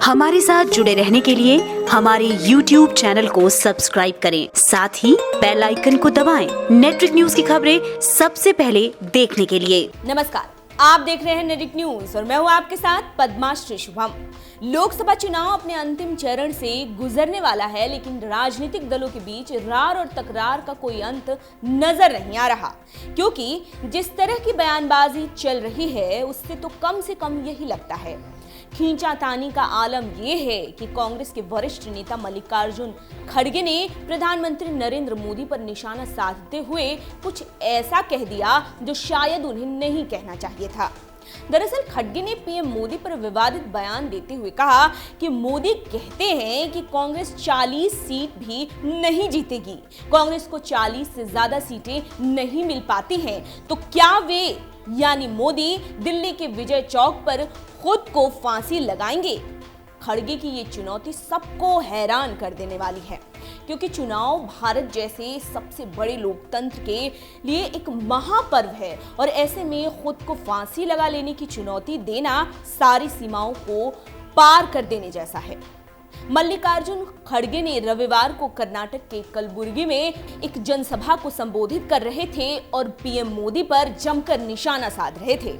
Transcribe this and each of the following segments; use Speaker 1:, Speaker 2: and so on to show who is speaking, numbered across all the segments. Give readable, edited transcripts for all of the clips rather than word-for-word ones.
Speaker 1: हमारे साथ जुड़े रहने के लिए हमारे YouTube चैनल को सब्सक्राइब करें, साथ ही बेल आइकन को दबाएं। नेटरिक न्यूज की खबरें सबसे पहले देखने के लिए।
Speaker 2: नमस्कार, आप देख रहे हैं नेटरिक न्यूज और मैं हूं आपके साथ पद्माश्री शुभम। लोकसभा चुनाव अपने अंतिम चरण से गुजरने वाला है, लेकिन राजनीतिक दलों के बीच रार और तकरार का कोई अंत नजर नहीं आ रहा, क्योंकि जिस तरह की बयानबाजी चल रही है उससे तो कम से कम यही लगता है। खींचातानी का आलम यह है कि कांग्रेस के वरिष्ठ नेता मल्लिकार्जुन खड़गे ने प्रधानमंत्री नरेंद्र मोदी पर निशाना साधते हुए कुछ ऐसा कह दिया जो शायद उन्हें नहीं कहना चाहिए था। दरअसल खड़गे ने पीएम मोदी पर विवादित बयान देते हुए कहा कि मोदी कहते हैं कि कांग्रेस 40 सीट भी नहीं जीतेगी। कांग्रेस को 40 से ज्यादा सीटें नहीं मिल पाती हैं, तो क्या वे यानी मोदी दिल्ली के विजय चौक पर खुद को फांसी लगाएंगे? खड़गे की ये चुनौती सबको हैरान कर देने वाली है, क्योंकि चुनाव भारत जैसे सबसे बड़े लोकतंत्र के लिए एक महापर्व है और ऐसे में खुद को फांसी लगा लेने की चुनौती देना सारी सीमाओं को पार कर देने जैसा है। मल्लिकार्जुन खड़गे ने रविवार को कर्नाटक के कलबुर्गी में एक जनसभा को संबोधित कर रहे थे और पीएम मोदी पर जमकर निशाना साध रहे थे।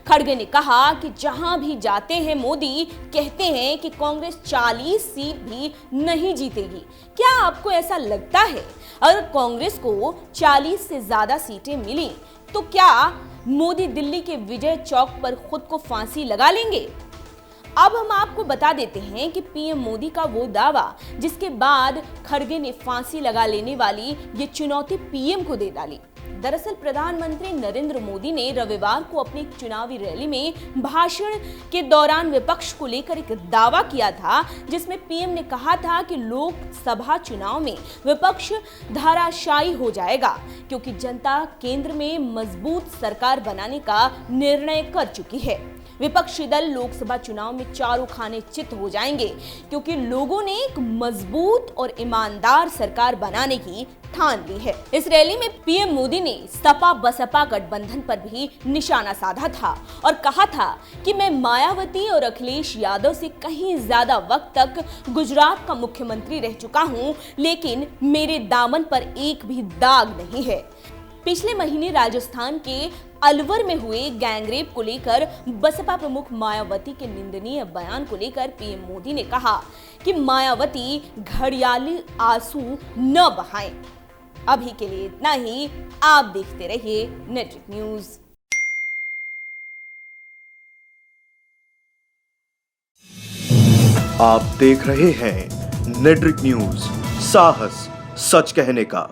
Speaker 2: खड़गे ने कहा कि जहां भी जाते हैं मोदी कहते हैं कि कांग्रेस 40 सीट भी नहीं जीतेगी। क्या आपको ऐसा लगता है अगर कांग्रेस को 40 से ज्यादा सीटें मिली तो क्या मोदी दिल्ली के विजय चौक पर खुद को फांसी लगा लेंगे? अब हम आपको बता देते हैं कि पीएम मोदी का वो दावा जिसके बाद खड़गे ने फांसी लगा लेने वाली ये चुनौती पीएम को दे डाली। दरअसल प्रधानमंत्री नरेंद्र मोदी ने रविवार को अपनी चुनावी रैली में भाषण के दौरान विपक्ष को लेकर एक दावा किया था, जिसमें पीएम ने कहा था कि लोकसभा चुनाव में विपक्ष धराशायी हो जाएगा, क्योंकि जनता केंद्र में मजबूत सरकार बनाने का निर्णय कर चुकी है। विपक्षी दल लोकसभा चुनाव में चारों खाने चित हो जाएंगे, क्योंकि लोगों ने एक मजबूत और ईमानदार सरकार बनाने की ठान ली है। इस रैली में पीएम मोदी ने सपा बसपा गठबंधन पर भी निशाना साधा था और कहा था कि मैं मायावती और अखिलेश यादव से कहीं ज्यादा वक्त तक गुजरात का मुख्यमंत्री रह चुका हूं, लेकिन मेरे दामन पर एक भी दाग नहीं है। पिछले महीने राजस्थान के अलवर में हुए गैंगरेप को लेकर बसपा प्रमुख मायावती के निंदनीय बयान को लेकर पीएम मोदी ने कहा कि मायावती घड़ियाली आंसू न बहाएं। अभी के लिए इतना ही। आप देखते रहिए नेटरिक न्यूज।
Speaker 3: आप देख रहे हैं नेटरिक न्यूज, साहस सच कहने का।